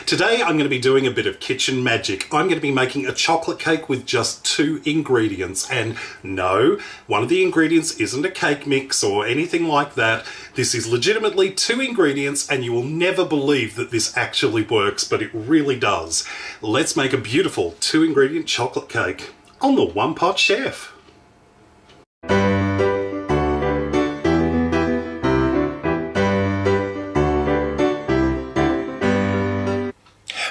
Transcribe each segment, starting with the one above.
Today I'm going to be doing a bit of kitchen magic. I'm going to be making a chocolate cake with just 2 ingredients. And no, one of the ingredients isn't a cake mix or anything like that. This is legitimately 2 ingredients, and you will never believe that this actually works, but it really does. Let's make a beautiful 2 ingredient chocolate cake on the OnePotChef.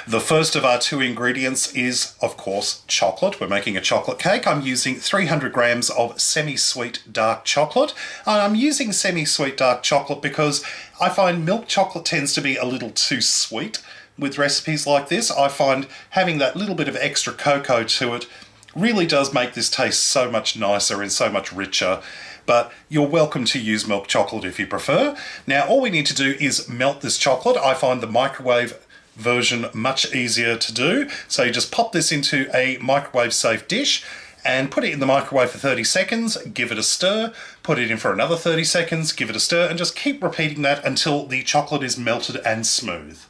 The first of our 2 ingredients is, of course, chocolate. We're making a chocolate cake. I'm using 300 grams of semi-sweet dark chocolate. I'm using semi-sweet dark chocolate because I find milk chocolate tends to be a little too sweet with recipes like this. I find having that little bit of extra cocoa to it really does make this taste so much nicer and so much richer. But you're welcome to use milk chocolate if you prefer. Now, all we need to do is melt this chocolate. I find the microwave version much easier to do. So you just pop this into a microwave safe dish and put it in the microwave for 30 seconds, give it a stir, put it in for another 30 seconds, give it a stir, and just keep repeating that until the chocolate is melted and smooth.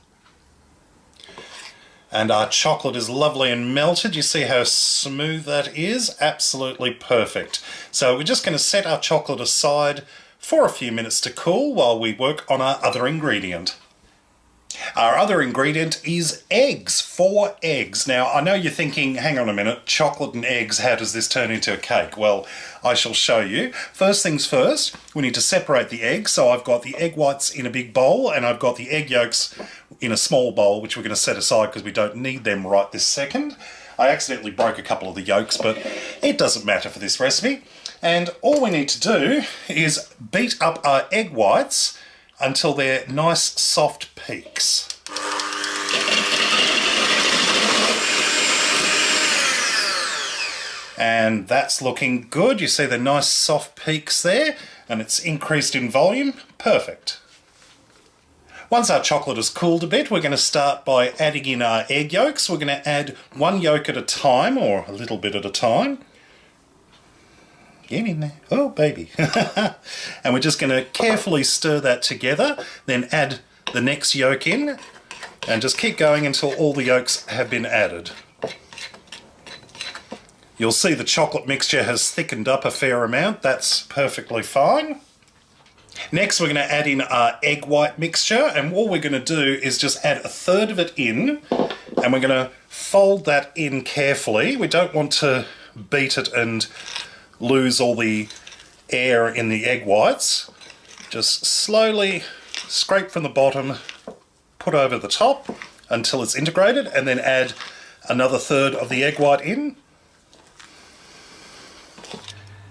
And our chocolate is lovely and melted. You see how smooth that is? Absolutely perfect. So we're just going to set our chocolate aside for a few minutes to cool while we work on our other ingredient. Our other ingredient is eggs, 4 eggs. Now, I know you're thinking, hang on a minute, chocolate and eggs, how does this turn into a cake? Well, I shall show you. First things first, we need to separate the eggs. So I've got the egg whites in a big bowl and I've got the egg yolks in a small bowl, which we're going to set aside because we don't need them right this second. I accidentally broke a couple of the yolks, but it doesn't matter for this recipe. And all we need to do is beat up our egg whites until they're nice soft peaks. And that's looking good. You see the nice soft peaks there, and it's increased in volume. Perfect. Once our chocolate has cooled a bit, we're going to start by adding in our egg yolks. We're going to add 1 yolk at a time, or a little bit at a time. Get in there. Oh, baby. And we're just going to carefully stir that together, then add the next yolk in, and just keep going until all the yolks have been added. You'll see the chocolate mixture has thickened up a fair amount. That's perfectly fine. Next, we're going to add in our egg white mixture, and all we're going to do is just add 1/3 of it in, and we're going to fold that in carefully. We don't want to beat it and lose all the air in the egg whites. Just slowly scrape from the bottom, put over the top until it's integrated, and then add another 1/3 of the egg white in.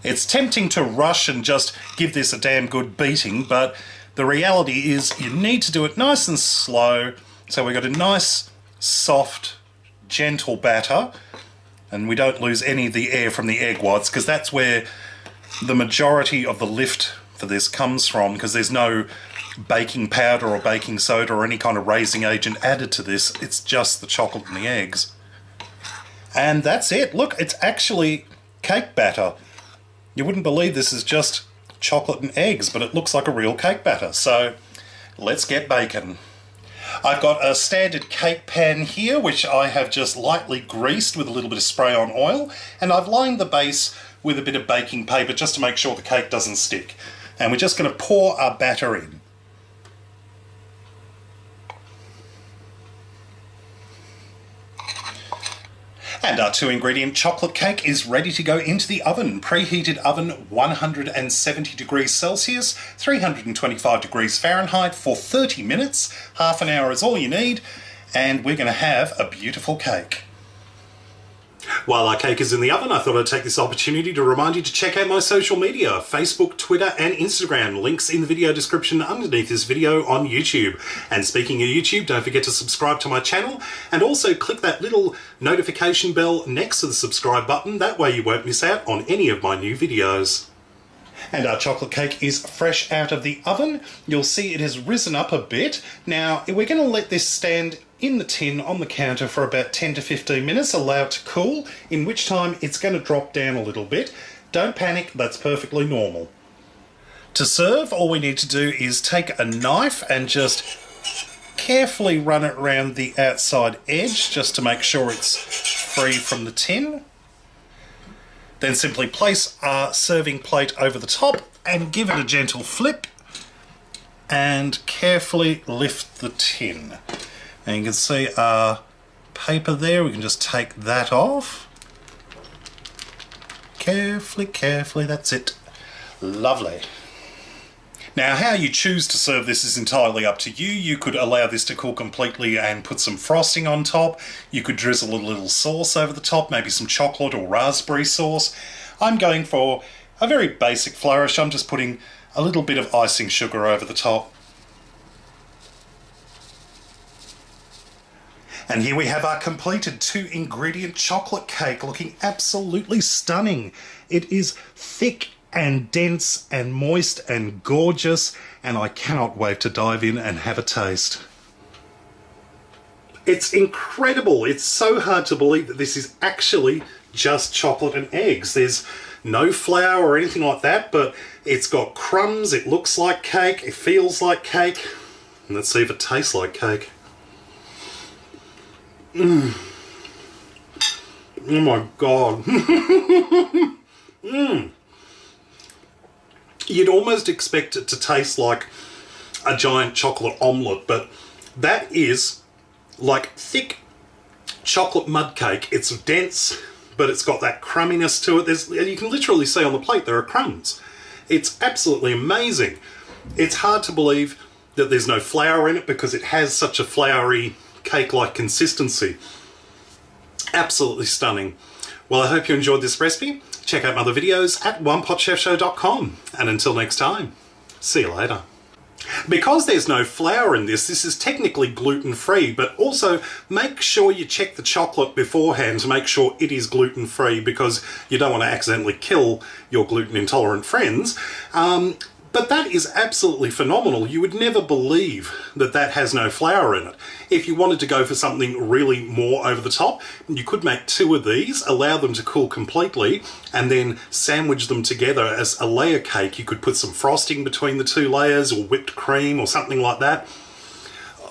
It's tempting to rush and just give this a damn good beating, but the reality is you need to do it nice and slow, so we've got a nice, soft, gentle batter, and we don't lose any of the air from the egg whites, because that's where the majority of the lift for this comes from, because there's no baking powder or baking soda or any kind of raising agent added to this. It's just the chocolate and the eggs. And that's it. Look, it's actually cake batter. You wouldn't believe this is just chocolate and eggs, but it looks like a real cake batter. So let's get baking. I've got a standard cake pan here, which I have just lightly greased with a little bit of spray-on oil, and I've lined the base with a bit of baking paper just to make sure the cake doesn't stick. And we're just going to pour our batter in. And our 2 ingredient chocolate cake is ready to go into the oven. Preheated oven, 170 degrees Celsius, 325 degrees Fahrenheit for 30 minutes. Half an hour is all you need, and we're going to have a beautiful cake. While our cake is in the oven, I thought I'd take this opportunity to remind you to check out my social media, Facebook, Twitter and Instagram. Links in the video description underneath this video on YouTube. And speaking of YouTube, don't forget to subscribe to my channel, and also click that little notification bell next to the subscribe button. That way you won't miss out on any of my new videos. And our chocolate cake is fresh out of the oven. You'll see it has risen up a bit. Now, we're going to let this stand in the tin on the counter for about 10 to 15 minutes, allow it to cool, in which time it's going to drop down a little bit. Don't panic, that's perfectly normal. To serve, all we need to do is take a knife and just carefully run it around the outside edge just to make sure it's free from the tin. Then simply place our serving plate over the top and give it a gentle flip and carefully lift the tin. And you can see our paper there, we can just take that off. Carefully, carefully, that's it. Lovely. Now, how you choose to serve this is entirely up to you. You could allow this to cool completely and put some frosting on top. You could drizzle a little sauce over the top, maybe some chocolate or raspberry sauce. I'm going for a very basic flourish. I'm just putting a little bit of icing sugar over the top. And here we have our completed 2-ingredient chocolate cake, looking absolutely stunning. It is thick and dense and moist and gorgeous, and I cannot wait to dive in and have a taste. It's incredible. It's so hard to believe that this is actually just chocolate and eggs. There's no flour or anything like that, but it's got crumbs, it looks like cake, it feels like cake. And let's see if it tastes like cake. Oh my God. You'd almost expect it to taste like a giant chocolate omelette, but that is like thick chocolate mud cake. It's dense, but it's got that crumminess to it. You can literally see on the plate there are crumbs. It's absolutely amazing. It's hard to believe that there's no flour in it because it has such a floury cake-like consistency. Absolutely stunning. Well, I hope you enjoyed this recipe. Check out my other videos at OnePotChefShow.com. And until next time, see you later. Because there's no flour in this is technically gluten-free, but also make sure you check the chocolate beforehand to make sure it is gluten-free, because you don't want to accidentally kill your gluten-intolerant friends. But that is absolutely phenomenal. You would never believe that that has no flour in it. If you wanted to go for something really more over the top, you could make 2 of these, allow them to cool completely, and then sandwich them together as a layer cake. You could put some frosting between the 2 layers, or whipped cream, or something like that.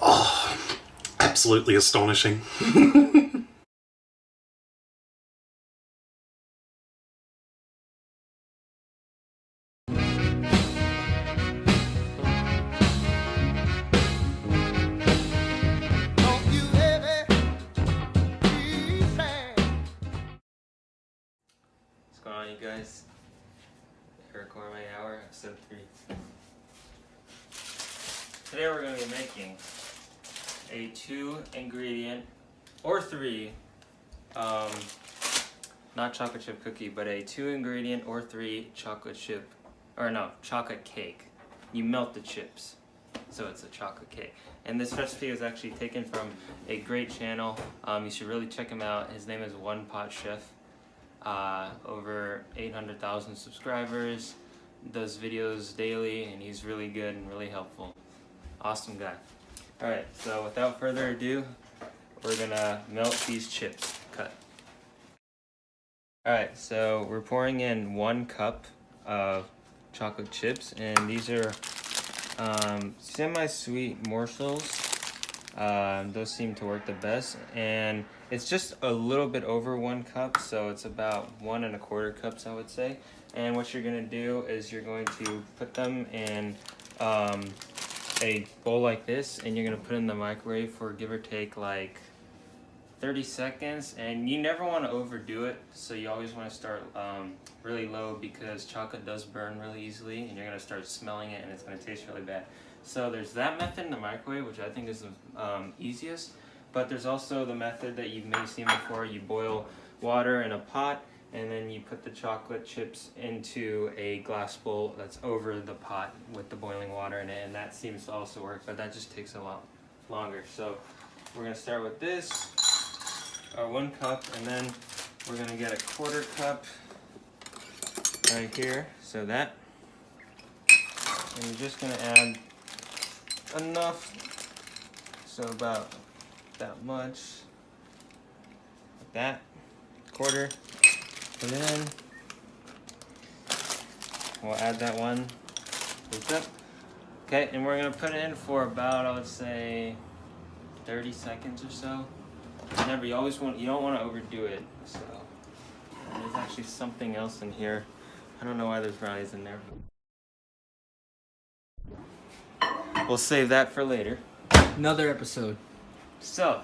Oh, absolutely astonishing. What's going on, you guys? Eric Gourmet Hour, episode 3. Today we're going to be making a 2-ingredient, or 3, not chocolate chip cookie, but a 2-ingredient or 3 chocolate cake. You melt the chips, so it's a chocolate cake. And this recipe is actually taken from a great channel. You should really check him out. His name is OnePotChef. Over 800,000 subscribers, does videos daily, and he's really good and really helpful. Awesome guy. Alright, so without further ado, we're gonna melt these chips. Cut. Alright, so we're pouring in 1 cup of chocolate chips, and these are semi-sweet morsels. Those seem to work the best, and it's just a little bit over 1 cup, so it's about 1 1/4 cups, I would say. And what you're going to do is you're going to put them in a bowl like this, and you're going to put it in the microwave for give or take like 30 seconds. And you never want to overdo it, so you always want to start really low, because chocolate does burn really easily, and you're going to start smelling it and it's going to taste really bad. So there's that method in the microwave, which I think is the easiest, but there's also the method that you may have seen before. You boil water in a pot, and then you put the chocolate chips into a glass bowl that's over the pot with the boiling water in it, and that seems to also work, but that just takes a lot longer. So we're going to start with this, our 1 cup, and then we're going to get a 1/4 cup right here, so that, and you're just going to add enough, so about that much, like that, 1/4, and then we'll add that one, okay, and we're gonna put it in for about, I would say, 30 seconds or so. Remember, you don't want to overdo it. So there's actually something else in here. I don't know why there's brownies in there. We'll save that for later. Another episode. So,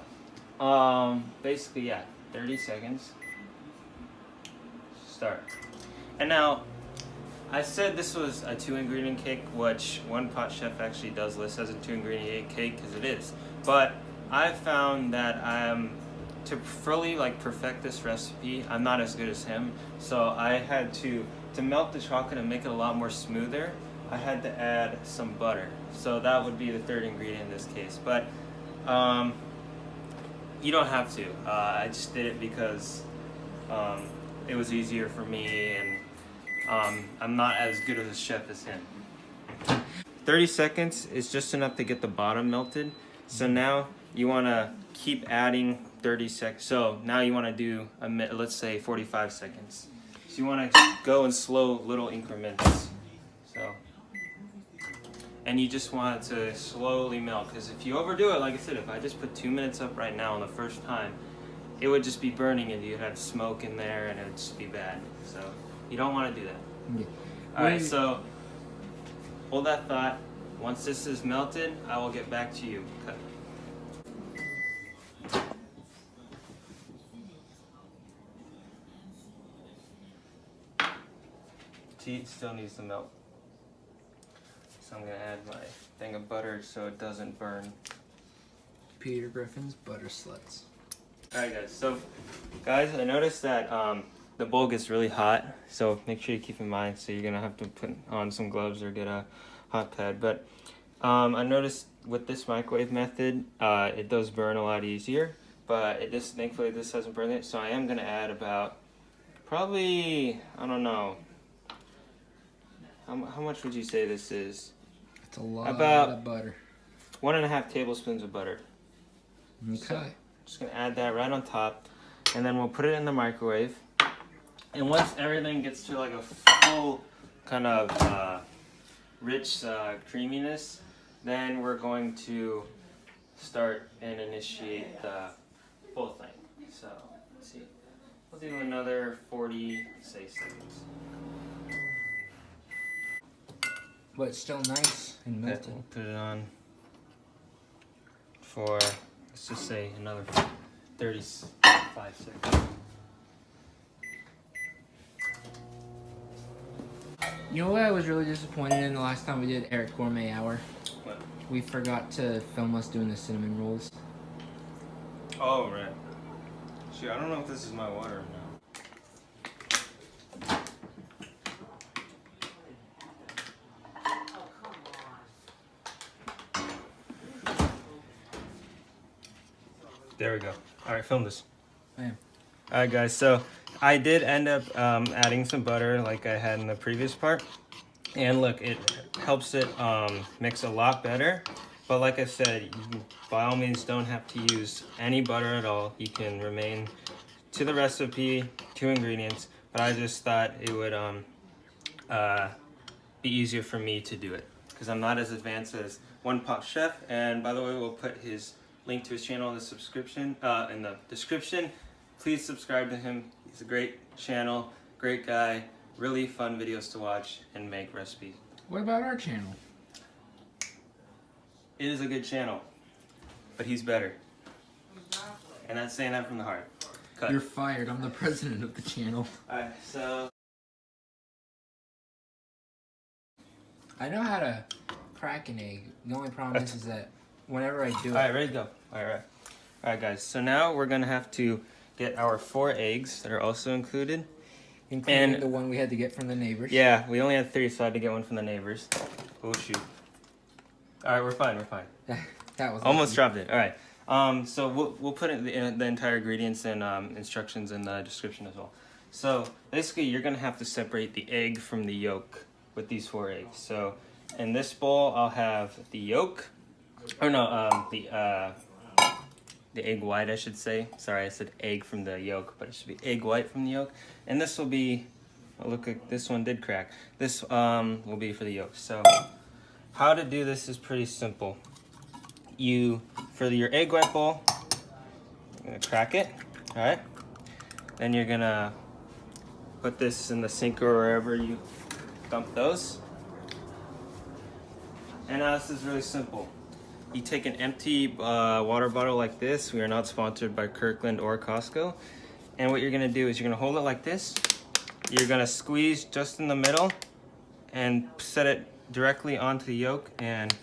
basically, yeah, 30 seconds. Start. And now, I said this was a 2-ingredient cake, which OnePotChef actually does list as a 2-ingredient cake, because it is. But I found that to fully perfect this recipe, I'm not as good as him. So I had to melt the chocolate and make it a lot more smoother, I had to add some butter. So that would be the 3rd ingredient in this case. But you don't have to. I just did it because it was easier for me, and I'm not as good of a chef as him. 30 seconds is just enough to get the bottom melted. So now you want to keep adding 30 seconds. So now you want to do, let's say 45 seconds. So you want to go in slow little increments. So, and you just want it to slowly melt, because if you overdo it, like I said, if I just put 2 minutes up right now on the first time, it would just be burning and you'd have smoke in there and it would just be bad. So you don't want to do that. Yeah. Alright, so hold that thought. Once this is melted, I will get back to you. Cut. See, it still needs to melt. So I'm gonna add my thing of butter so it doesn't burn. Peter Griffin's butter sluts. Alright guys, so guys, I noticed that the bowl gets really hot, so make sure you keep in mind, so you're gonna have to put on some gloves or get a hot pad. But I noticed with this microwave method, it does burn a lot easier, but thankfully this hasn't burned it, so I am gonna add about, probably, I don't know, how much would you say this is? It's a lot of butter. 1.5 tablespoons of butter. Okay. So, just gonna add that right on top, and then we'll put it in the microwave. And once everything gets to like a full kind of rich creaminess, then we're going to start and initiate the full thing. So let's see, we'll do another 40 seconds. But it's still nice and melted. Okay, we'll put it on for, let's just say, another 35 seconds. You know what I was really disappointed in the last time we did Eric Gourmet Hour? What? We forgot to film us doing the cinnamon rolls. Oh, right. Shoot, I don't know if this is my water or not. There we go. All right, film this. Man. All right, guys. So I did end up adding some butter like I had in the previous part. And look, it helps it mix a lot better. But like I said, you by all means don't have to use any butter at all. You can remain to the recipe, 2 ingredients. But I just thought it would be easier for me to do it, because I'm not as advanced as OnePotChef. And by the way, we'll put his link to his channel in the description. Please subscribe to him. He's a great channel, great guy, really fun videos to watch and make recipes. What about our channel? It is a good channel, but he's better. And that's saying that from the heart. Cut. You're fired. I'm the president of the channel. Alright, so I know how to crack an egg. The only problem is that whenever I do it... Alright, ready to go. Alright guys, so now we're gonna have to get our 4 eggs that are also included. Including the one we had to get from the neighbors. Yeah, we only had 3, so I had to get one from the neighbors. Oh shoot. Alright, we're fine. That was almost dropped it. Alright. So we'll put the entire ingredients and instructions in the description as well. So basically you're gonna have to separate the egg from the yolk with these 4 eggs. So in this bowl I'll have the yolk. Or no, the egg white, I should say. Sorry, I said egg from the yolk, but it should be egg white from the yolk. And this will be, oh, look, this one did crack. This will be for the yolk. So how to do this is pretty simple. for your egg white bowl, you're gonna crack it, all right? Then you're gonna put this in the sink or wherever you dump those. And now this is really simple. You take an empty water bottle like this. We are not sponsored by Kirkland or Costco. And what you're gonna do is you're gonna hold it like this. You're gonna squeeze just in the middle and set it directly onto the yolk, and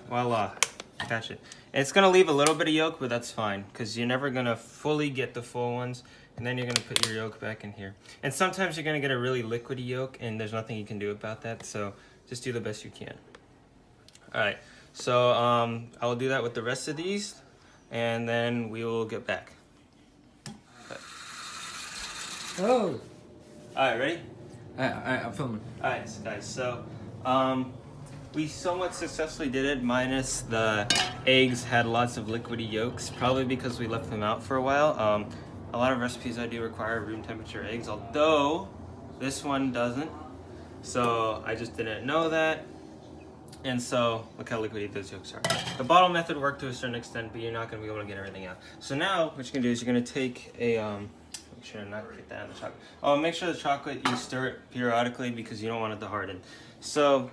voila, catch it. And it's gonna leave a little bit of yolk, but that's fine because you're never gonna fully get the full ones. And then you're gonna put your yolk back in here. And sometimes you're gonna get a really liquidy yolk, and there's nothing you can do about that. So just do the best you can. All right, so I will do that with the rest of these, and then we will get back. Okay. Oh. All right, ready? All right, I'm filming. All right, guys. So we somewhat successfully did it, minus the eggs had lots of liquidy yolks, probably because we left them out for a while. A lot of recipes I do require room temperature eggs, although this one doesn't. So I just didn't know that. And so look how liquidy those yolks are. The bottle method worked to a certain extent, but you're not gonna be able to get everything out. So now what you're gonna do is you're gonna take a, make sure to not get that in the chocolate. Oh, make sure the chocolate, you stir it periodically because you don't want it to harden. So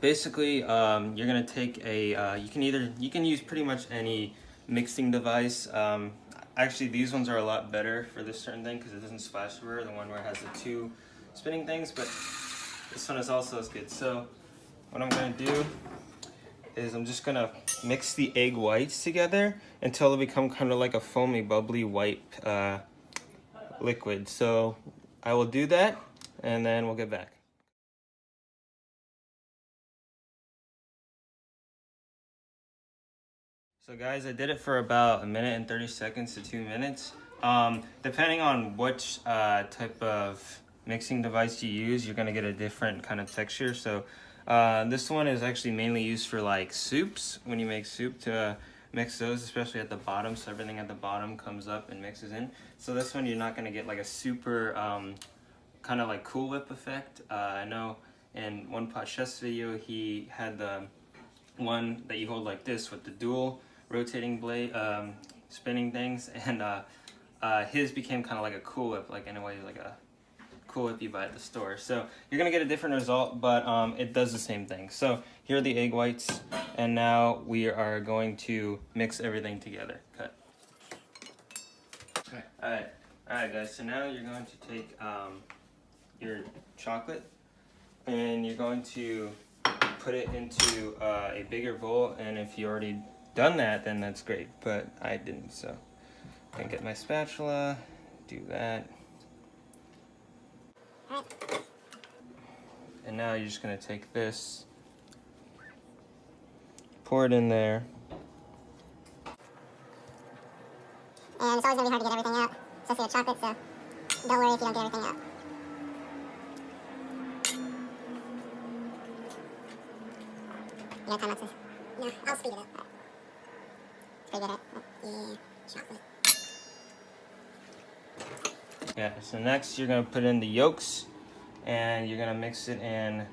basically, you're gonna take a, you can use pretty much any mixing device. Actually, these ones are a lot better for this certain thing because it doesn't splash everywhere, the one where it has the 2 spinning things, but this one is also as good. So what I'm gonna do is I'm just gonna mix the egg whites together until they become kind of like a foamy, bubbly white liquid. So I will do that, and then we'll get back. So guys, I did it for about 1 minute and 30 seconds to 2 minutes. Depending on which type of mixing device you use, you're gonna get a different kind of texture. So this one is actually mainly used for like soups, when you make soup, to mix those, especially at the bottom, so everything at the bottom comes up and mixes in. So this one you're not gonna get like a super kind of like Cool Whip effect. I know in OnePotChef's video he had the one that you hold like this with the dual rotating blade spinning things, and his became kind of like a Cool Whip, like in a way like a Cool Whip you buy at the store. So you're gonna get a different result, but it does the same thing. So here are the egg whites, and now we are going to mix everything together. Cut. All right guys, so now you're going to take your chocolate, and you're going to put it into a bigger bowl, and if you already done that, then that's great, but I didn't. So I'm gonna get my spatula, do that. And now you're just gonna take this, pour it in there. And it's always gonna be hard to get everything out, especially with chocolate, so don't worry if you don't get everything out. You know time lapses? No, I'll speed it up. It's pretty good, right? Oh, yeah, chocolate. Yeah, so next you're gonna put in the yolks, and you're gonna mix it in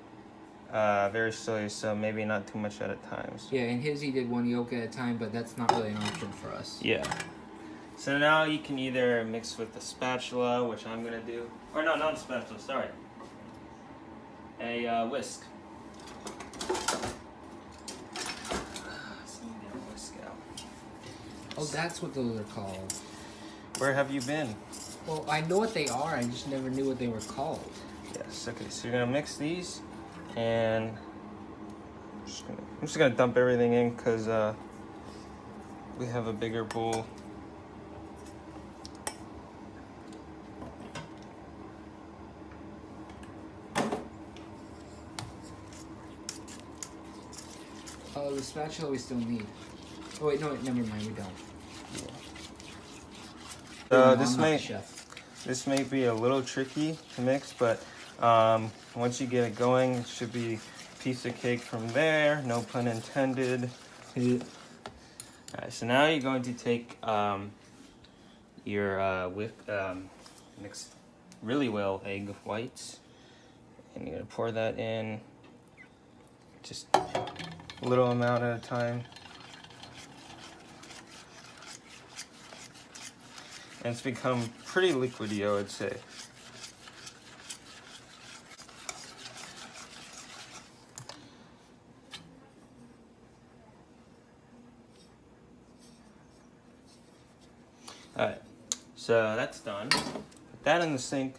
very slowly, so maybe not too much at a time. Yeah, in his he did 1 yolk at a time, but that's not really an option for us. Yeah. So now you can either mix with the spatula, which I'm gonna do, or no, not a spatula, sorry. A whisk. Oh, that's what those are called. Where have you been? Well, I know what they are, I just never knew what they were called. Yes, okay, so you're gonna mix these, and I'm just gonna dump everything in because we have a bigger bowl. Oh, the spatula we still need. Oh wait, no, never mind, we don't. This may be a little tricky to mix, but once you get it going, it should be a piece of cake from there. No pun intended. Alright, so now you're going to take your mixed really well egg whites, and you're gonna pour that in, just a little amount at a time. and it's become pretty liquidy, I would say. Alright, so that's done. Put that in the sink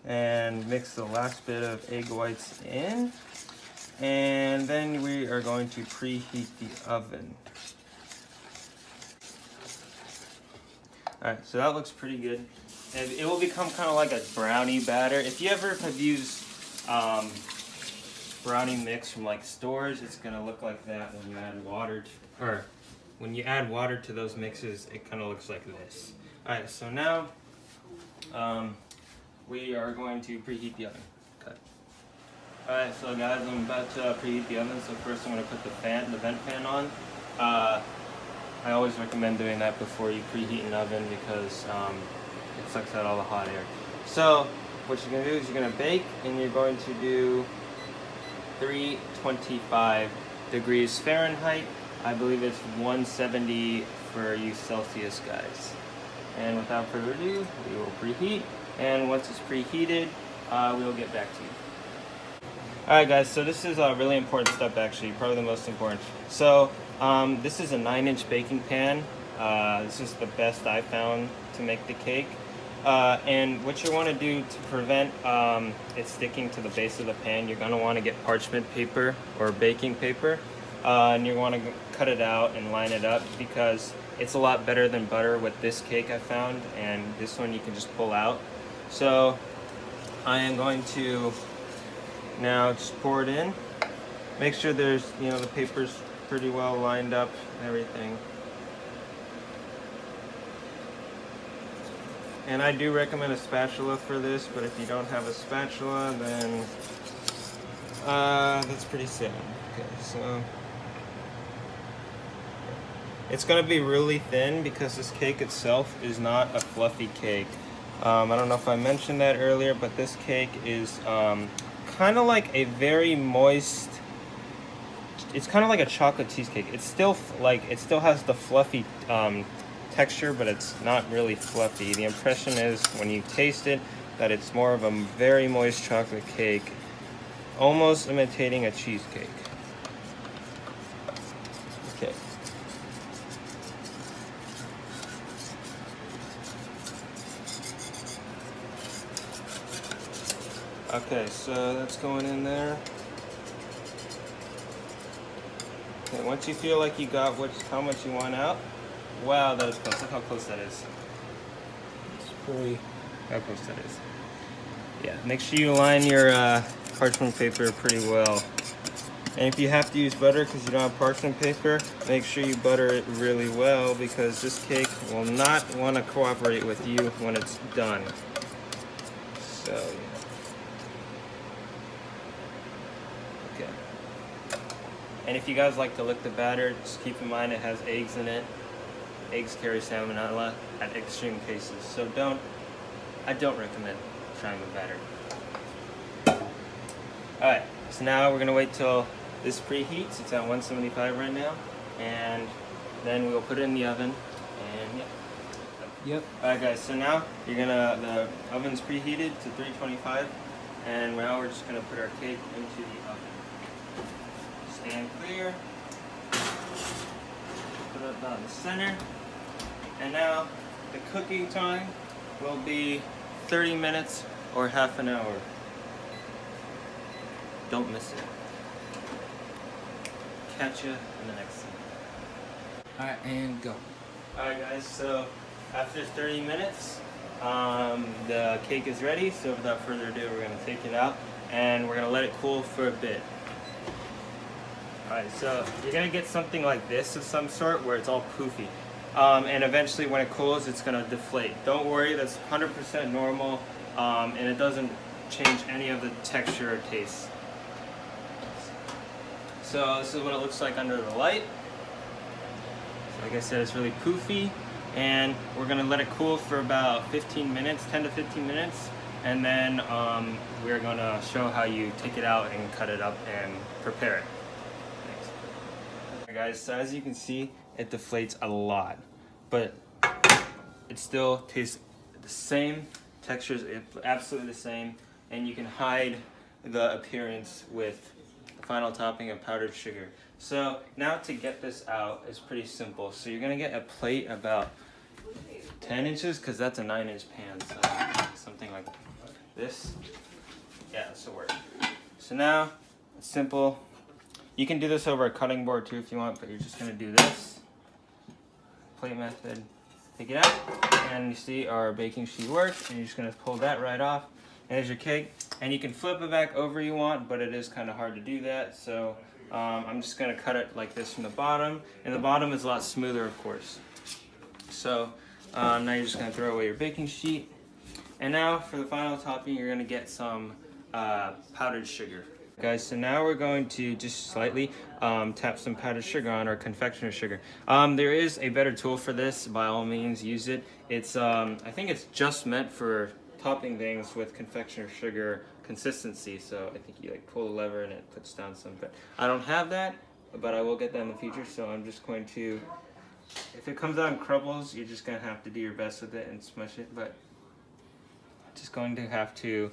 and mix the last bit of egg whites in. And then we are going to preheat the oven. Alright, so that looks pretty good. And it will become kind of like a brownie batter. If you ever have used brownie mix from like stores, it's gonna look like that when you add water to, or when you add water to those mixes, it kind of looks like this. Alright, so now we are going to preheat the oven. Okay. Alright, so guys, I'm about to preheat the oven. So first I'm going to put the vent fan on. I always recommend doing that before you preheat an oven because it sucks out all the hot air. So what you're going to do is you're going to bake, and you're going to do 325 degrees Fahrenheit. I believe it's 170 for you Celsius guys. And without further ado, we will preheat. And once it's preheated, we'll get back to you. Alright guys, so this is a really important step actually, probably the most important. So this is a 9-inch baking pan. This is the best I found to make the cake. And what you want to do to prevent it sticking to the base of the pan, you're going to want to get parchment paper or baking paper. And you want to cut it out and line it up because it's a lot better than butter with this cake I found, and this one you can just pull out. So I am going to now just pour it in. Make sure there's, you know, the paper's pretty well lined up and everything. And I do recommend a spatula for this, but if you don't have a spatula, then that's pretty sad. Okay, so it's going to be really thin because this cake itself is not a fluffy cake. I don't know if I mentioned that earlier, but this cake is kind of like a very moist, it's kind of like a chocolate cheesecake. It's still like, it still has the fluffy texture, but it's not really fluffy. The impression is when you taste it that it's more of a very moist chocolate cake, almost imitating a cheesecake. Okay. Okay, so that's going in there. Okay, once you feel like you got how much you want out, wow, that is close. Look how close that is. It's pretty, how close that is. Yeah, make sure you line your parchment paper pretty well. And if you have to use butter because you don't have parchment paper, make sure you butter it really well because this cake will not want to cooperate with you when it's done. So, yeah. And if you guys like to lick the batter, just keep in mind it has eggs in it. Eggs carry salmonella at extreme cases. So I don't recommend trying the batter. Alright, so now we're gonna wait till this preheats. It's at 175 right now. And then we'll put it in the oven and yeah. Yep. Alright guys, so now the oven's preheated to 325 and now we're just gonna put our cake into the oven. Stand clear, put it down the center, and now the cooking time will be 30 minutes or half an hour. Don't miss it. Catch you in the next one. Alright, and go. Alright guys, so after 30 minutes, the cake is ready, so without further ado, we're going to take it out and we're going to let it cool for a bit. Alright, so you're going to get something like this of some sort where it's all poofy. And eventually when it cools, it's going to deflate. Don't worry, that's 100% normal, and it doesn't change any of the texture or taste. So this is what it looks like under the light. So like I said, it's really poofy, and we're going to let it cool for about 15 minutes, 10 to 15 minutes, and then we're going to show how you take it out and cut it up and prepare it. Guys, so as you can see, it deflates a lot, but it still tastes the same. Texture is absolutely the same, and you can hide the appearance with the final topping of powdered sugar. So now to get this out is pretty simple. So you're gonna get a plate about 10 inches, because that's a 9-inch pan, so something like this. Yeah, this will work. So now, it's simple. You can do this over a cutting board too if you want, but you're just gonna do this. Plate method. Take it out, and you see our baking sheet works, and you're just gonna pull that right off. And there's your cake. And you can flip it back over you want, but it is kind of hard to do that. So I'm just gonna cut it like this from the bottom, and the bottom is a lot smoother, of course. So now you're just gonna throw away your baking sheet. And now for the final topping, you're gonna get some powdered sugar. Guys, so now we're going to just slightly tap some powdered sugar on, or confectioner sugar. There is a better tool for this. By all means, use it. It's I think it's just meant for topping things with confectioner sugar consistency. So I think you like pull the lever and it puts down some. But I don't have that, but I will get that in the future. So I'm just going to, if it comes out in crumbles, you're just gonna have to do your best with it and smush it. But just going to have to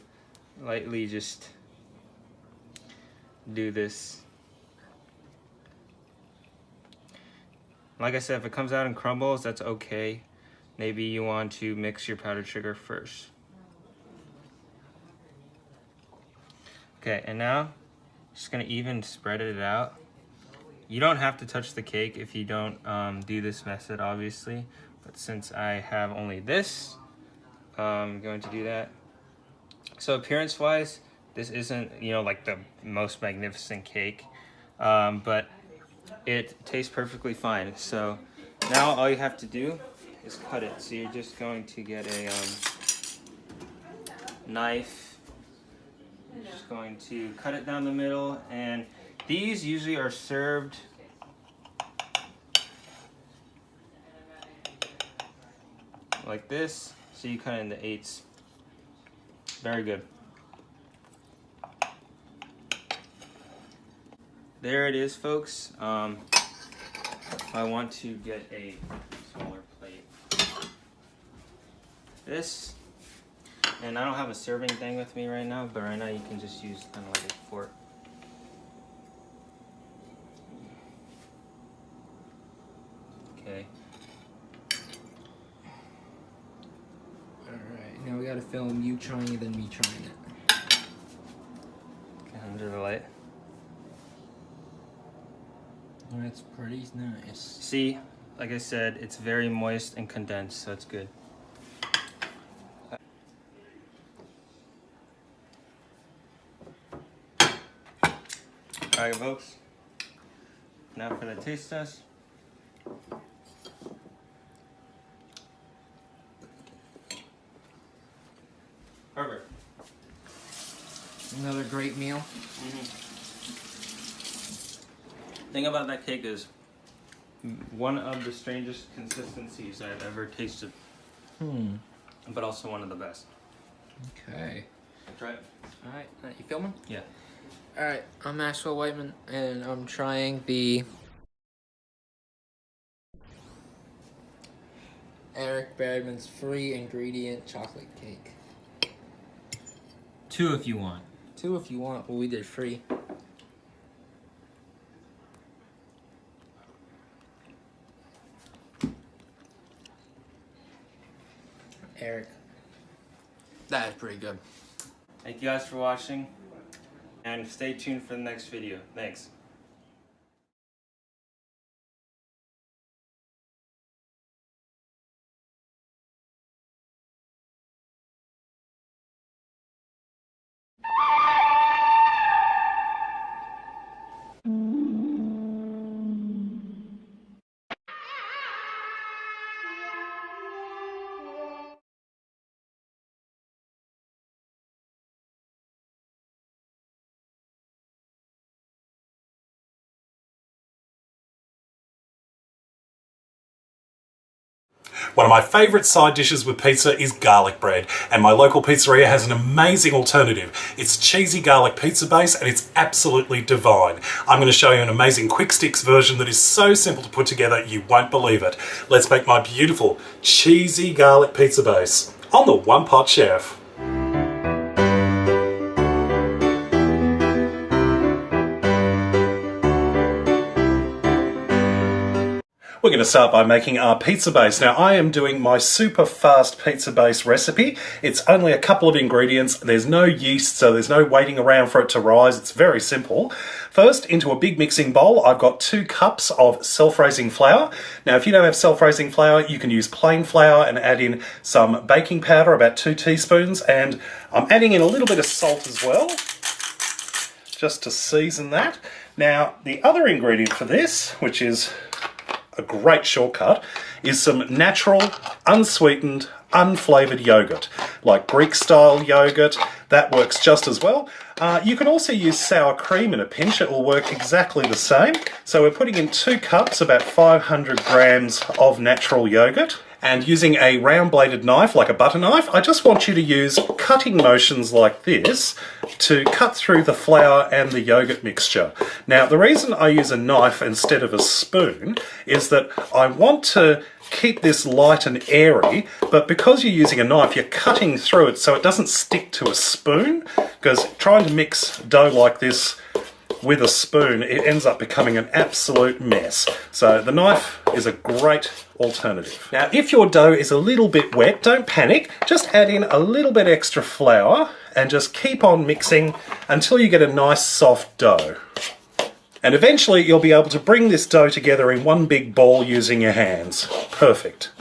lightly just do this. Like I said, if it comes out in crumbles, that's okay. Maybe you want to mix your powdered sugar first. Okay, and now just gonna even spread it out. You don't have to touch the cake if you don't do this method, obviously. But since I have only this, I'm going to do that. So appearance-wise, this isn't, you know, like the most magnificent cake, but it tastes perfectly fine. So now all you have to do is cut it. So you're just going to get a knife. You're just going to cut it down the middle, and these usually are served like this. So you cut it into 8s. Very good. There it is, folks. I want to get a smaller plate. This, and I don't have a serving thing with me right now, but right now you can just use kind of like a fork. Okay. Alright, now we gotta film you trying it and me trying it. Okay, under the light. That's pretty nice. See, like I said, it's very moist and condensed, so it's good. Alright, folks. Now for the taste test. Perfect. Another great meal. Thing about that cake is one of the strangest consistencies I've ever tasted. But also one of the best. Okay. Try it. Alright, you filming? Yeah. Alright, I'm Maxwell Whiteman, and I'm trying the Eric Berryman's free ingredient chocolate cake. 2 if you want. 2 if you want, but we did free. Eric. That is pretty good. Thank you guys for watching, and stay tuned for the next video. Thanks. One of my favourite side dishes with pizza is garlic bread, and my local pizzeria has an amazing alternative. It's cheesy garlic pizza base, and it's absolutely divine. I'm going to show you an amazing quick sticks version that is so simple to put together you won't believe it. Let's make my beautiful cheesy garlic pizza base on the OnePotChef. We're going to start by making our pizza base. Now, I am doing my super fast pizza base recipe. It's only a couple of ingredients. There's no yeast, so there's no waiting around for it to rise. It's very simple. First, into a big mixing bowl, I've got 2 cups of self-raising flour. Now, if you don't have self-raising flour, you can use plain flour and add in some baking powder, about 2 teaspoons, and I'm adding in a little bit of salt as well, just to season that. Now, the other ingredient for this, which is a great shortcut, is some natural, unsweetened, unflavoured yogurt, like Greek-style yogurt. That works just as well. You can also use sour cream in a pinch. It will work exactly the same. So we're putting in 2 cups, about 500 grams of natural yogurt. And using a round-bladed knife, like a butter knife, I just want you to use cutting motions like this to cut through the flour and the yogurt mixture. Now, the reason I use a knife instead of a spoon is that I want to keep this light and airy, but because you're using a knife, you're cutting through it so it doesn't stick to a spoon, because trying to mix dough like this with a spoon, it ends up becoming an absolute mess. So the knife is a great alternative. Now, if your dough is a little bit wet, don't panic. Just add in a little bit extra flour and just keep on mixing until you get a nice soft dough. And eventually you'll be able to bring this dough together in one big ball using your hands. Perfect.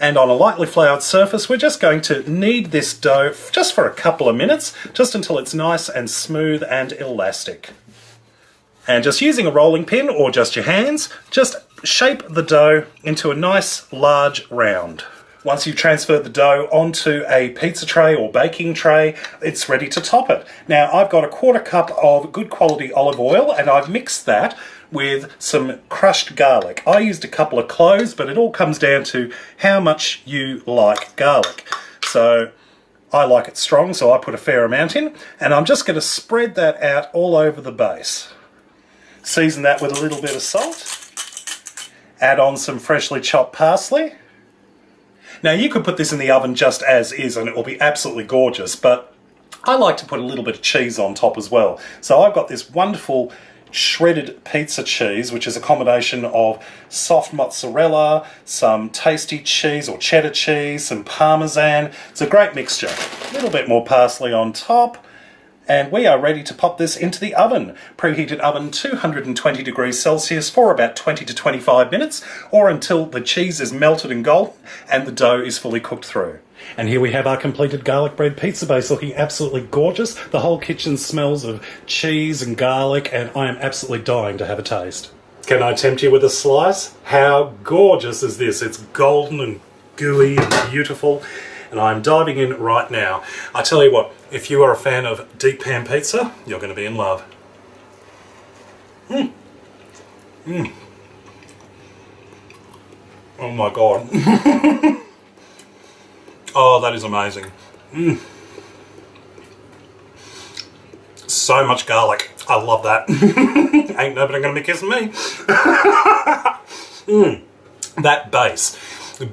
And on a lightly floured surface, we're just going to knead this dough just for a couple of minutes, just until it's nice and smooth and elastic. And just using a rolling pin or just your hands, just shape the dough into a nice large round. Once you've transferred the dough onto a pizza tray or baking tray, it's ready to top it. Now, I've got a 1/4 cup of good quality olive oil, and I've mixed that with some crushed garlic. I used a couple of cloves, but it all comes down to how much you like garlic. So I like it strong, so I put a fair amount in, and I'm just going to spread that out all over the base. Season that with a little bit of salt. Add on some freshly chopped parsley. Now, you could put this in the oven just as is and it will be absolutely gorgeous, but I like to put a little bit of cheese on top as well. So I've got this wonderful shredded pizza cheese, which is a combination of soft mozzarella, some tasty cheese or cheddar cheese, some parmesan. It's a great mixture. A little bit more parsley on top. And we are ready to pop this into the oven. Preheated oven, 220 degrees Celsius for about 20 to 25 minutes, or until the cheese is melted and golden and the dough is fully cooked through. And here we have our completed garlic bread pizza base, looking absolutely gorgeous. The whole kitchen smells of cheese and garlic, and I am absolutely dying to have a taste. Can I tempt you with a slice? How gorgeous is this? It's golden and gooey and beautiful. And I'm diving in right now. I tell you what, if you are a fan of deep pan pizza, you're going to be in love. Oh my God. Oh, that is amazing. So much garlic. I love that. Ain't nobody going to be kissing me. That base.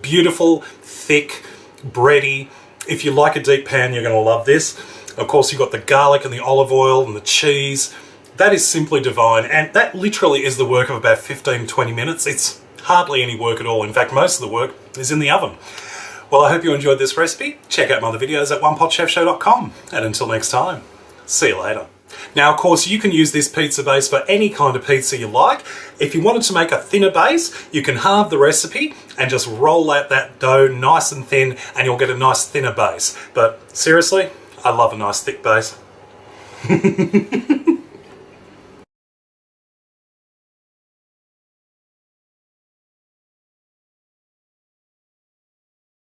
Beautiful, thick, bready. If you like a deep pan, you're going to love this. Of course, you've got the garlic and the olive oil and the cheese. That is simply divine, and that literally is the work of about 15-20 minutes. It's hardly any work at all. In fact, most of the work is in the oven. Well, I hope you enjoyed this recipe. Check out my other videos at OnePotChefShow.com. And until next time, see you later. Now, of course, you can use this pizza base for any kind of pizza you like. If you wanted to make a thinner base, you can halve the recipe and just roll out that dough nice and thin, and you'll get a nice thinner base. But seriously, I love a nice thick base.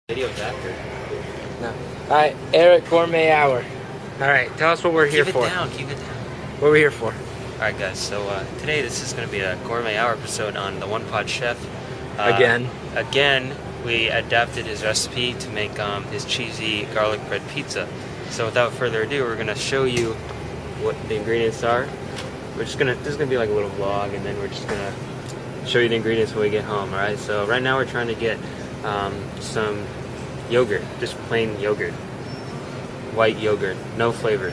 Videos after. No. All right, Eric Gourmet Hour. All right, tell us what we're here for. Keep it down. What we're here for. Alright guys, so today this is going to be a Gourmet Hour episode on the OnePotChef. Again. Again, we adapted his recipe to make his cheesy garlic bread pizza. So without further ado, we're gonna show you what the ingredients are. This is gonna be like a little vlog, and then we're just gonna show you the ingredients when we get home. Alright, so right now we're trying to get some yogurt, just plain yogurt, white yogurt, no flavor,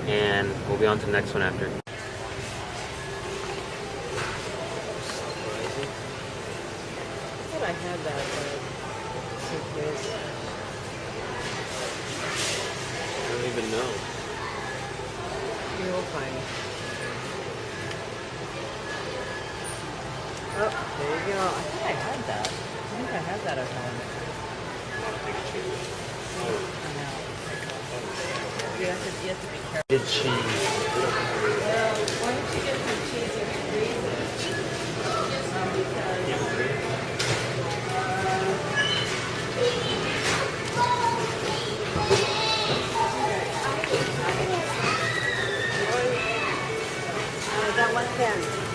and we'll be on to the next one after. I had that, but someplace. I don't even know. You will find. Oh, there you go. I think I had that. I think I had that at home. I know. You have to be careful. Good cheese. Well, why don't you get some cheese and freeze it? I got 110.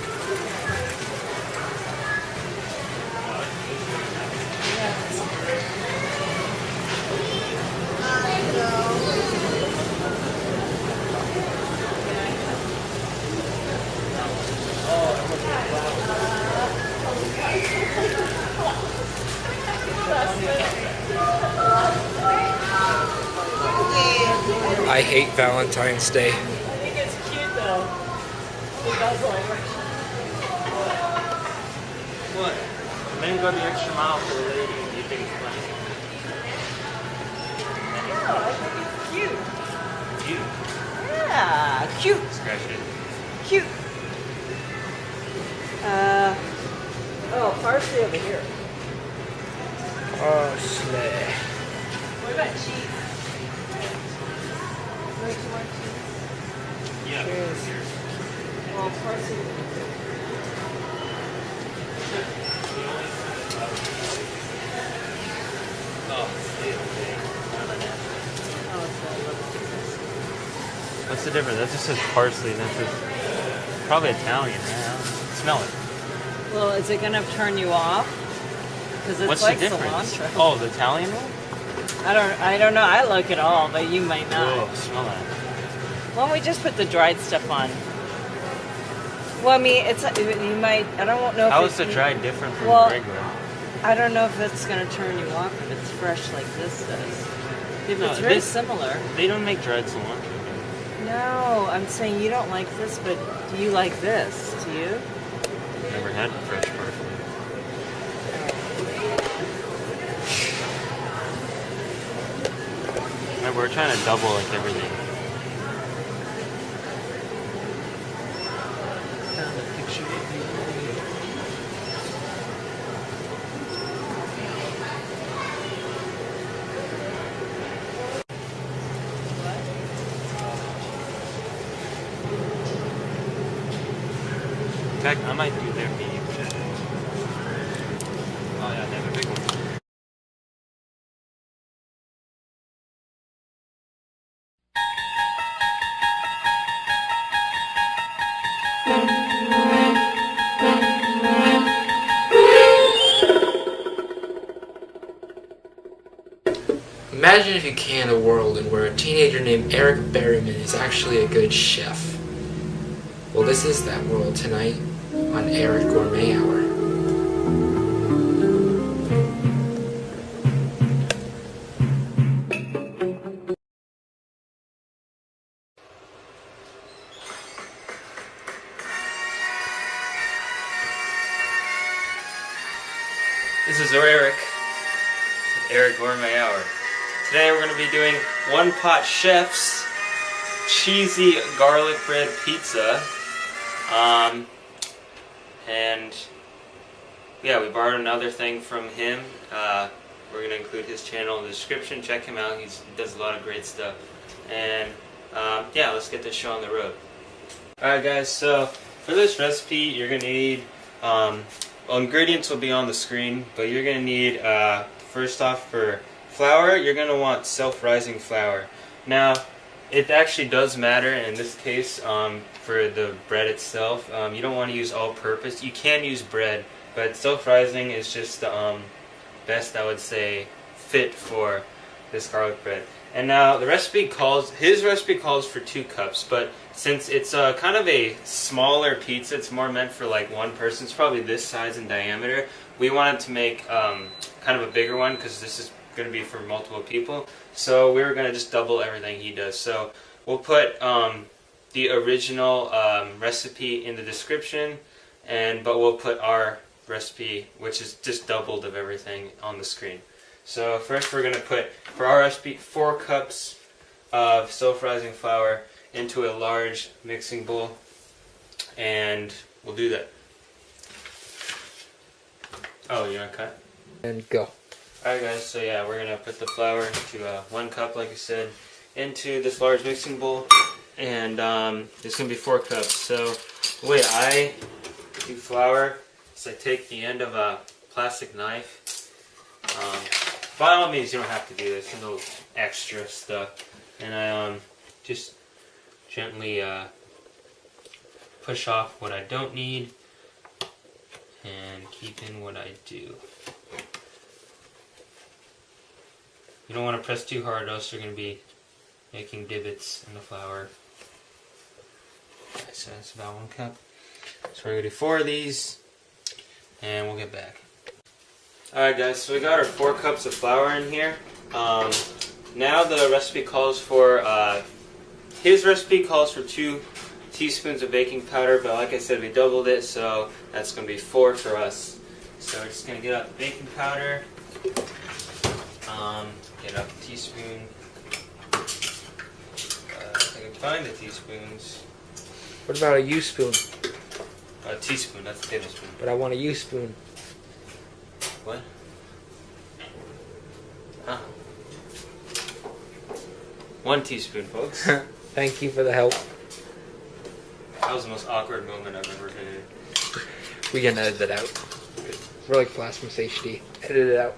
I hate Valentine's Day. I think it's cute though. It does like. What? Men go the extra mile for the lady. You think it's funny? No, I think it's cute. Cute. Yeah, cute. Scratch it. Cute. Oh, parsley over here. Oh, slay. What about cheese? Where's more cheese? Yeah. Cheers. Well, parsley. Oh, it's a little. What's the difference? That just says parsley, and that says probably Italian. Yeah. Smell it. Well, is it gonna turn you off? Because it's What's like the difference? cilantro. Oh, the Italian one? I don't know. I like it all, but you might not. Whoa, smell that. Why don't we just put the dried stuff on? Well, I mean, you might. I don't know if How it's is the dried different from well, the regular? I don't know if it's gonna turn you off if it's fresh like this does. If No, it's very this- similar. They don't make dried cilantro. No, I'm saying you don't like this, but do you like this? Do you? Never had fresh parsley. Remember, we're trying to double like everything. Found a picture of you. In fact, I might do their medium check. Oh yeah, they have a big one. Imagine if you can a world in where a teenager named Eric Berryman is actually a good chef. Well, this is that world tonight on Eric Gourmet Hour. This is Eric with Eric Gourmet Hour. Today we're going to be doing OnePotChef's cheesy garlic bread pizza. And yeah, we borrowed another thing from him. We're going to include his channel in the description. Check him out. He does a lot of great stuff. And yeah, let's get this show on the road. Alright guys, so for this recipe you're going to need, well, ingredients will be on the screen, but you're going to need, first off, for flour, you're going to want self-rising flour. Now, it actually does matter in this case for the bread itself. You don't want to use all-purpose. You can use bread, but self-rising is just best, I would say, fit for this garlic bread. And now the recipe calls, his recipe calls for 2 cups, but since it's kind of a smaller pizza, it's more meant for like one person, it's probably this size in diameter, we wanted to make kind of a bigger one because this is going to be for multiple people. So we were going to just double everything he does. So we'll put the original recipe in the description, but we'll put our recipe, which is just doubled of everything, on the screen. So first we're going to put, for our recipe, 4 cups of self-rising flour into a large mixing bowl, and we'll do that. Oh, you want to cut? And go. Alright guys, so yeah, we're going to put the flour into 1 cup, like I said, into this large mixing bowl, and it's going to be 4 cups. So the way I do flour is I take the end of a plastic knife. By all means, you don't have to do this, there's no extra stuff. And I just gently push off what I don't need and keep in what I do. You don't want to press too hard, else you're going to be making divots in the flour. Okay, so that's about 1 cup. So we're going to do 4 of these, and we'll get back. Alright guys, so we got our 4 cups of flour in here. Now the recipe calls for, his recipe calls for 2 teaspoons of baking powder, but like I said, we doubled it, so that's going to be 4 for us. So we're just going to get out the baking powder, get out the teaspoon, if I can find the teaspoons. What about a U-spoon? A teaspoon, that's a tablespoon. But I want a U-spoon. What? Ah. 1 teaspoon, folks. Thank you for the help. That was the most awkward moment I've ever been in. We can edit that out. We're like Plasmus HD. Edit it out.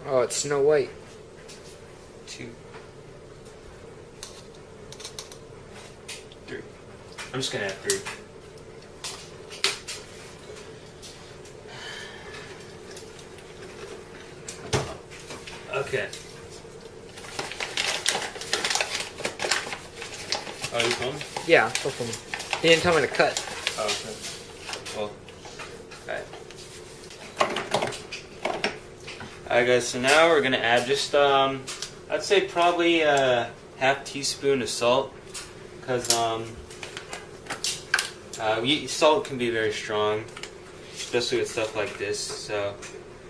Oh, it's Snow White. 2, 3. I'm just gonna add 3. Okay. Oh, you filming? Yeah, go for me. He didn't tell me to cut. Oh, okay. Well, alright guys, so now we're gonna add just, I'd say probably a half teaspoon of salt, because salt can be very strong, especially with stuff like this, so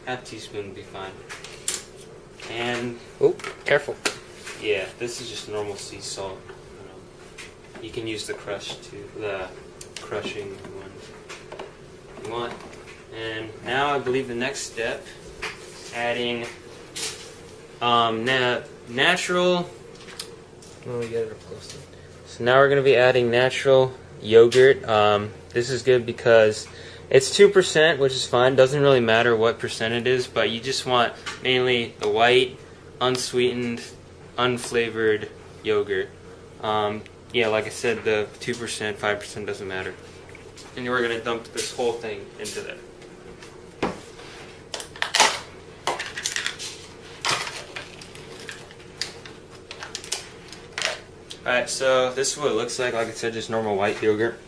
half teaspoon would be fine. And oh, careful. yeah, this is just normal sea salt. You can use the crush too, the crushing one if you want. And now I believe the next step, adding natural. Let me get it up close. So now we're going to be adding natural yogurt. This is good because it's 2%, which is fine. Doesn't really matter what percent it is, but you just want mainly the white, unsweetened, unflavored yogurt. Yeah, like I said, the 2%, 5% doesn't matter. And we're going to dump this whole thing into there. Alright, so this is what it looks like. Like I said, just normal white yogurt.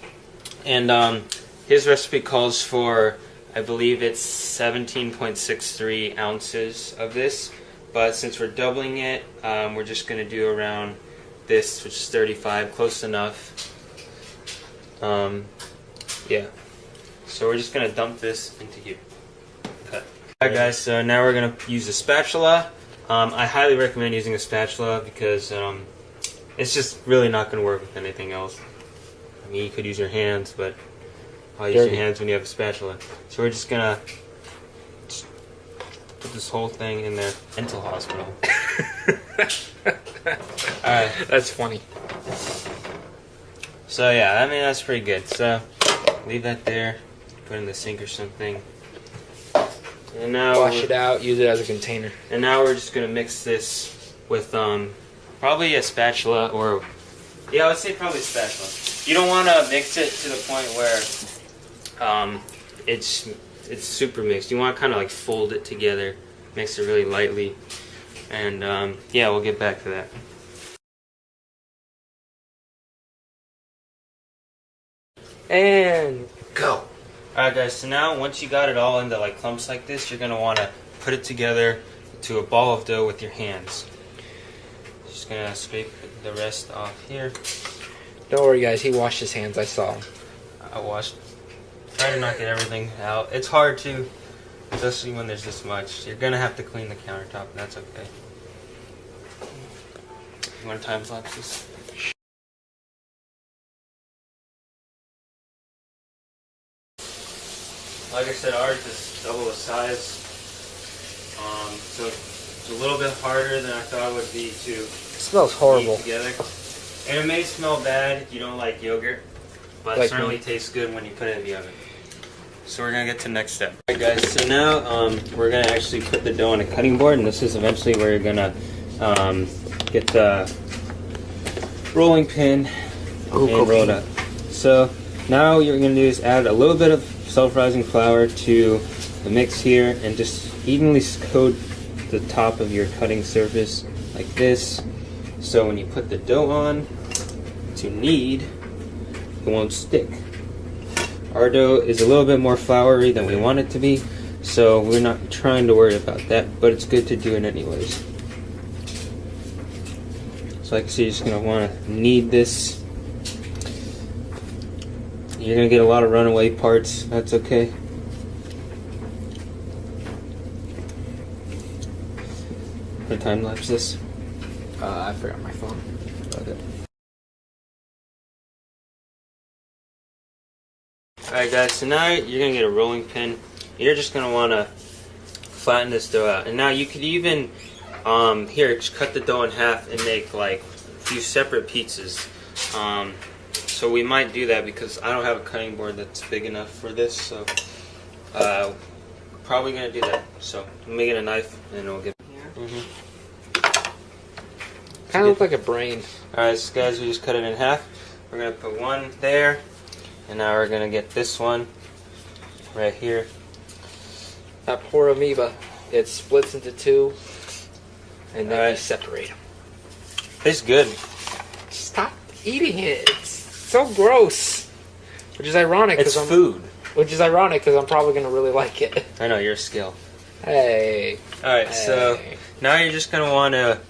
And his recipe calls for, I believe it's 17.63 ounces of this. But since we're doubling it, we're just going to do around this, which is 35, close enough. Yeah. So we're just going to dump this into here. Cut. Alright guys, so now we're going to use a spatula. I highly recommend using a spatula because it's just really not going to work with anything else. I mean, you could use your hands, but why use your hands when you have a spatula? So we're just going to put this whole thing in the mental hospital. Alright. That's funny. So yeah, I mean, that's pretty good. So leave that there, put it in the sink or something. And now Wash it out, use it as a container. And now we're just going to mix this with probably a spatula, or yeah, I would say probably a spatula. You don't want to mix it to the point where it's super mixed. You want to kind of like fold it together, mix it really lightly, and yeah, we'll get back to that. And go. Alright guys, so now once you got it all into like clumps like this, you're going to want to put it together to a ball of dough with your hands. Just going to scrape the rest off here. Don't worry guys, he washed his hands, I saw him. I washed. Try to not get everything out. It's hard to, especially when there's this much. You're going to have to clean the countertop, and that's okay. You want to time lapse this? Like I said, ours is double the size, so it's a little bit harder than I thought it would be to It smells horrible. together. And it may smell bad if you don't like yogurt, but Like it certainly me. tastes good when you put it in the oven. So we're gonna get to the next step. Alright guys, so now we're gonna actually put the dough on a cutting board, and this is eventually where you're gonna get the rolling pin and roll it up. So now what you're gonna do is add a little bit of self-rising flour to the mix here and just evenly coat the top of your cutting surface like this, so when you put the dough on to knead, it won't stick. Our dough is a little bit more floury than we want it to be, so we're not trying to worry about that, but it's good to do it anyways. So like I said, you're just going to want to knead this. You're going to get a lot of runaway parts. That's okay. What time lapse this? I forgot my phone. Okay. Alright guys, so now you're going to get a rolling pin. You're just going to want to flatten this dough out. And now you could even, here, just cut the dough in half and make like a few separate pizzas. So we might do that because I don't have a cutting board that's big enough for this, so probably gonna do that. So I'm making a knife and we'll get here. Kind of look like a brain. Alright, so guys, we just cut it in half. We're gonna put one there, and now we're gonna get this one right here. That poor amoeba. It splits into two, and then you Alright. separate them. Tastes good. Stop eating it. It's so gross. Which is ironic It's because food. I'm probably gonna really like it. I know, you're a skill. Hey. Alright, so now you're just gonna want to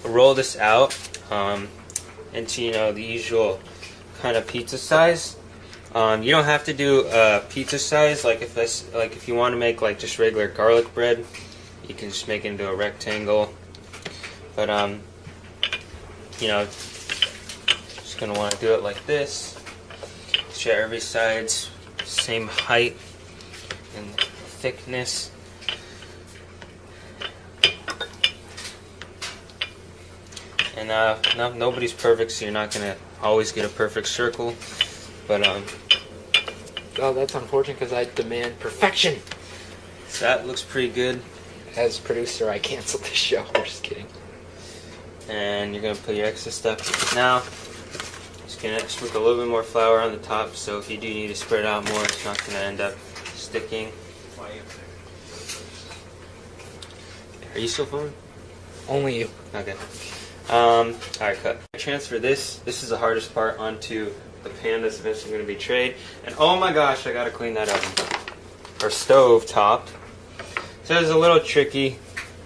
roll this out into, you know, the usual kind of pizza size. You don't have to do pizza size. Like if you want to make like just regular garlic bread, you can just make it into a rectangle. But you know, just gonna want to do it like this. Share every side's same height and thickness. And no, nobody's perfect, so you're not gonna always get a perfect circle. But Oh, that's unfortunate because I demand perfection. so that looks pretty good. As producer, I canceled this show. I'm just kidding. And you're gonna put your extra stuff now. Just gonna sprinkle a little bit more flour on the top, so if you do need to spread out more, it's not gonna end up sticking. Are you still filming? Only you. Okay. Alright, cut. Transfer this. This is the hardest part onto the pan that's eventually going to be trayed. And oh my gosh, I gotta clean that oven. Or stove top. So it's a little tricky.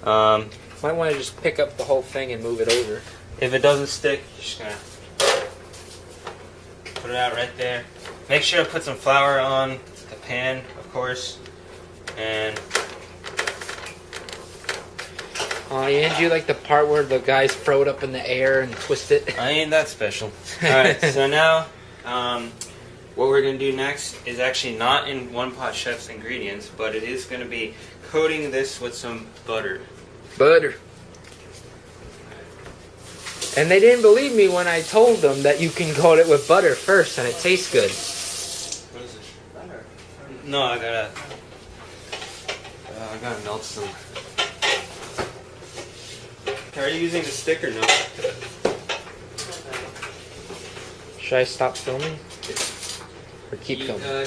Might want to just pick up the whole thing and move it over. If it doesn't stick, you're just gonna put it out right there. Make sure to put some flour on the pan, of course. And And you like the part where the guys throw it up in the air and twist it? I ain't that special. Alright, so now what we're going to do next is actually not in OnePotChef's ingredients, but it is going to be coating this with some butter. Butter. And they didn't believe me when I told them that you can coat it with butter first and it tastes good. What is it? Butter. No, I gotta melt some. Are you using the stick or no? Should I stop filming? Or keep filming?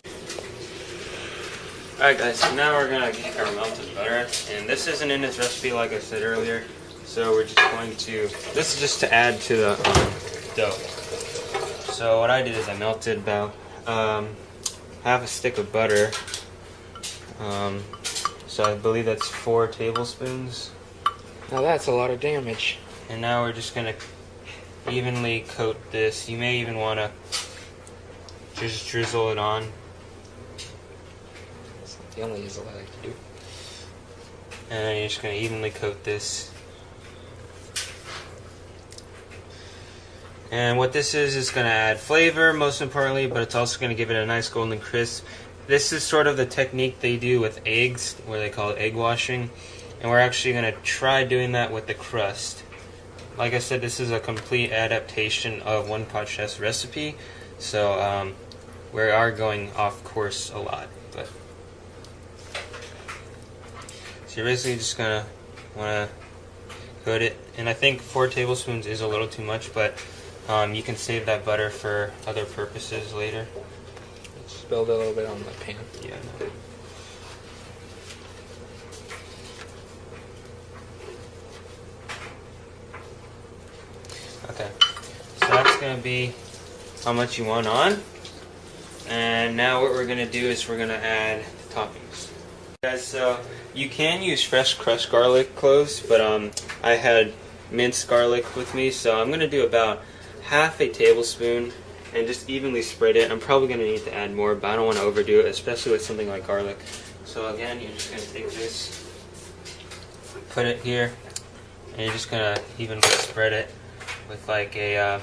Alright guys, so now we're going to get our melted butter, and this isn't in this recipe like I said earlier, so we're just going to, this is just to add to the dough. So what I did is I melted about half a stick of butter, so I believe that's 4 tablespoons. Now that's a lot of damage. And now we're just going to evenly coat this. You may even want to just drizzle it on. The only is what I like to do. And then you're just going to evenly coat this. And what this is going to add flavor, most importantly, but it's also going to give it a nice golden crisp. This is sort of the technique they do with eggs, where they call it egg washing. And we're actually going to try doing that with the crust. Like I said, this is a complete adaptation of OnePotChef's recipe. So we are going off course a lot. But so you're basically just going to want to coat it. And I think 4 tablespoons is a little too much, but you can save that butter for other purposes later. Spilled a little bit on the pan. Yeah. Okay, so that's going to be how much you want on. And now what we're going to do is we're going to add the toppings. Guys, so you can use fresh crushed garlic cloves, but I had minced garlic with me, so I'm going to do about half a tablespoon and just evenly spread it. I'm probably going to need to add more, but I don't want to overdo it, especially with something like garlic. So again, you're just going to take this, put it here, and you're just going to evenly spread it with like a,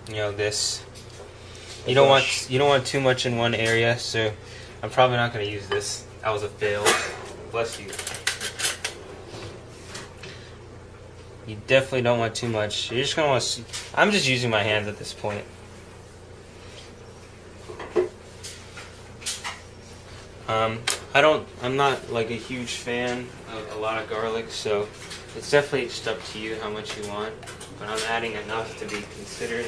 this. You don't want too much in one area, so I'm probably not going to use this. That was a fail. Bless you. You definitely don't want too much. You're just going to want to... I'm just using my hands at this point. I'm not like a huge fan of a lot of garlic, so it's definitely just up to you how much you want. But I'm adding enough to be considered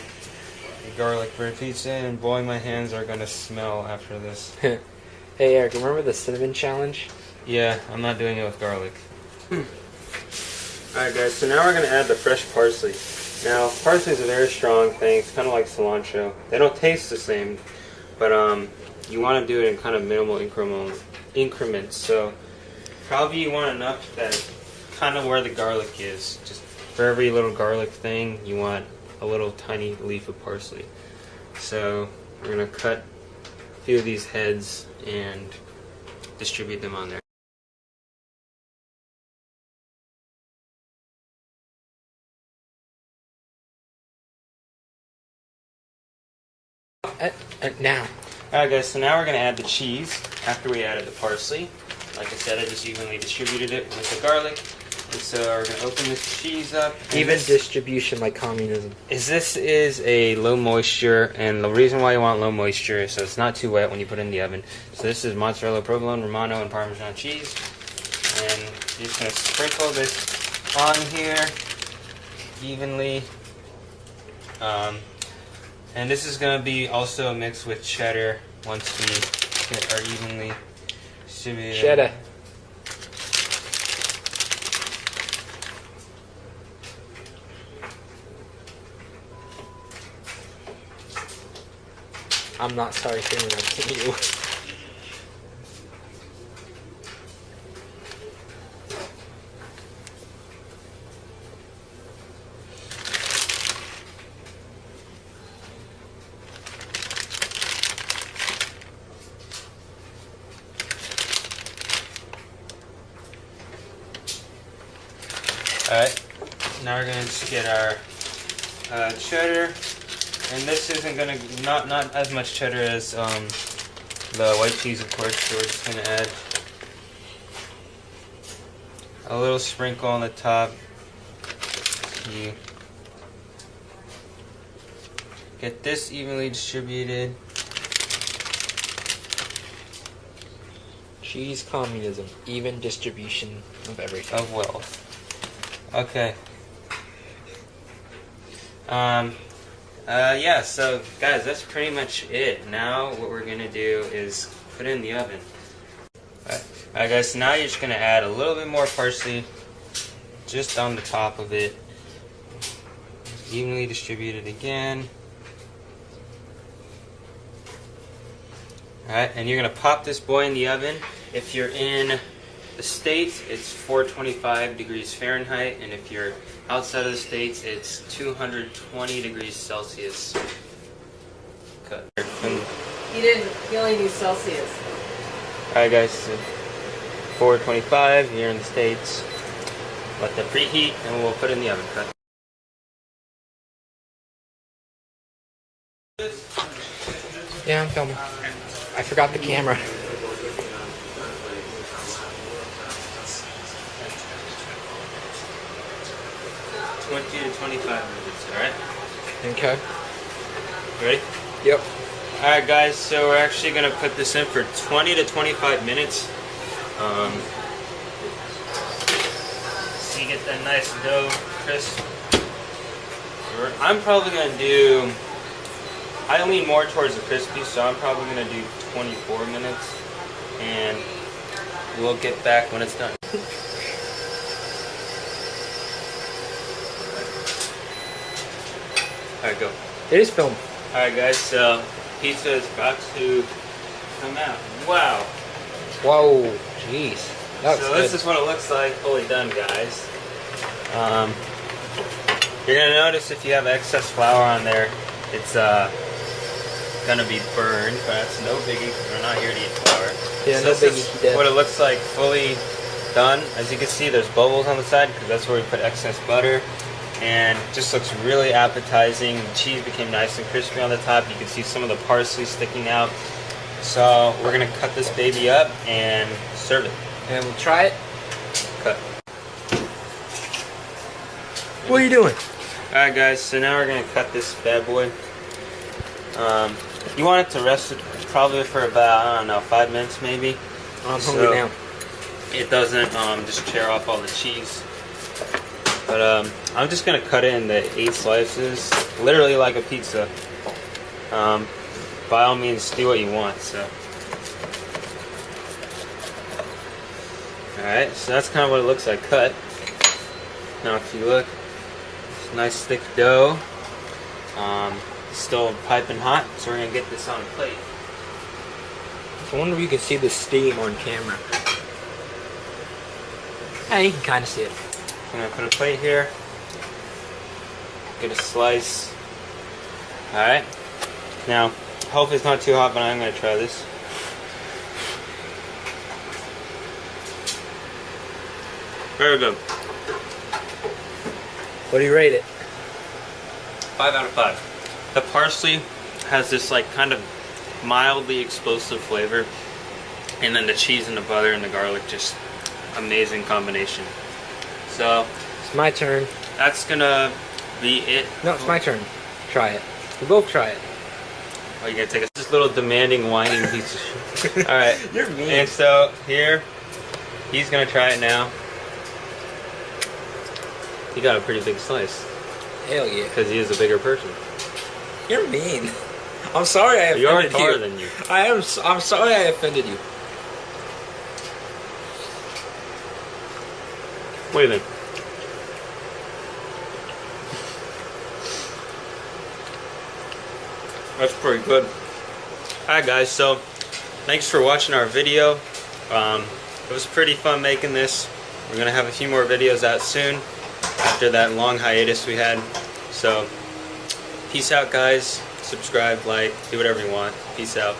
a garlic bread pizza, and boy, my hands are going to smell after this. Hey Eric, remember the cinnamon challenge? Yeah, I'm not doing it with garlic. Alright guys, so now we're going to add the fresh parsley. Now, parsley is a very strong thing. It's kind of like cilantro. They don't taste the same, but you want to do it in kind of minimal increments. So probably you want enough that kind of where the garlic is. Just for every little garlic thing, you want a little tiny leaf of parsley. So we're going to cut a few of these heads and distribute them on there. Now. Alright guys, so now we're going to add the cheese after we added the parsley. Like I said, I just evenly distributed it with the garlic. And so we're going to open this cheese up. Even distribution like communism. This is a low moisture, and the reason why you want low moisture is so it's not too wet when you put it in the oven. So this is mozzarella, provolone, romano, and parmesan cheese. And you're just going to sprinkle this on here evenly. And this is going to be also mixed with cheddar once we get our evenly distributed. Cheddar. I'm not sorry for interrupting you. Alright, now we're going to just get our cheddar, and this isn't going to, not as much cheddar as the white cheese, of course, so we're just going to add a little sprinkle on the top. You get this evenly distributed. Cheese communism, even distribution of everything. Of wealth. Okay. Yeah, so guys, that's pretty much it. Now what we're gonna do is put it in the oven. Alright guys, so now you're just going to add a little bit more parsley just on the top of it. Evenly distribute it again. Alright, and you're going to pop this boy in the oven. If you're in the States, it's 425 degrees Fahrenheit, and if you're outside of the States, it's 220 degrees Celsius. Cut. You only need Celsius. Alright guys, so 425 here in the States. Let that preheat, and we'll put it in the oven. Cut. Yeah, I'm filming. I forgot the camera. 20 to 25 minutes, alright? Okay. Ready? Yep. Alright guys, so we're actually going to put this in for 20 to 25 minutes. So you get that nice dough crisp. I'm probably going to do, I lean more towards the crispy, so I'm probably going to do 24 minutes. And we'll get back when it's done. Alright, go. It is filmed. Alright guys, so pizza is about to come out. Wow. Whoa, jeez. That was So good. this is what it looks like fully done, guys. You're gonna notice if you have excess flour on there, it's gonna be burned, but that's no biggie because we're not here to eat flour. Yeah, So no this biggie. is Dead. what it looks like fully done. As you can see, there's bubbles on the side because that's where we put excess butter. And it just looks really appetizing. The cheese became nice and crispy on the top. You can see some of the parsley sticking out. So we're gonna cut this baby up and serve it. And we'll try it. Cut. What are you doing? Alright guys, so now we're gonna cut this bad boy. You want it to rest probably for about, I don't know, 5 minutes maybe. I'm hungry now. It doesn't just tear off all the cheese. But I'm just gonna cut it into 8 slices, literally like a pizza. By all means, do what you want. So, all right. So that's kind of what it looks like cut. Now, if you look, it's nice thick dough. Still piping hot, so we're gonna get this on a plate. I wonder if you can see the steam on camera. Hey, you can kind of see it. I'm gonna put a plate here. Get a slice. Alright. Now, hopefully it's not too hot, but I'm gonna try this. Very good. What do you rate it? 5 out of 5. The parsley has this like kind of mildly explosive flavor. And then the cheese and the butter and the garlic, just amazing combination. So, It's my turn. that's gonna be it. No, it's my turn. Try it. We both try it. Oh, you gotta take this little demanding, whining piece of shit. Alright. You're mean. And so, here, he's gonna try it now. He got a pretty big slice. Hell yeah. Because he is a bigger person. You're mean. I'm sorry I You're offended taller you. than you. I'm sorry I offended you. What do you think? That's pretty good. Alright guys, so thanks for watching our video. It was pretty fun making this. We're going to have a few more videos out soon after that long hiatus we had. So, peace out guys. Subscribe, like, do whatever you want. Peace out.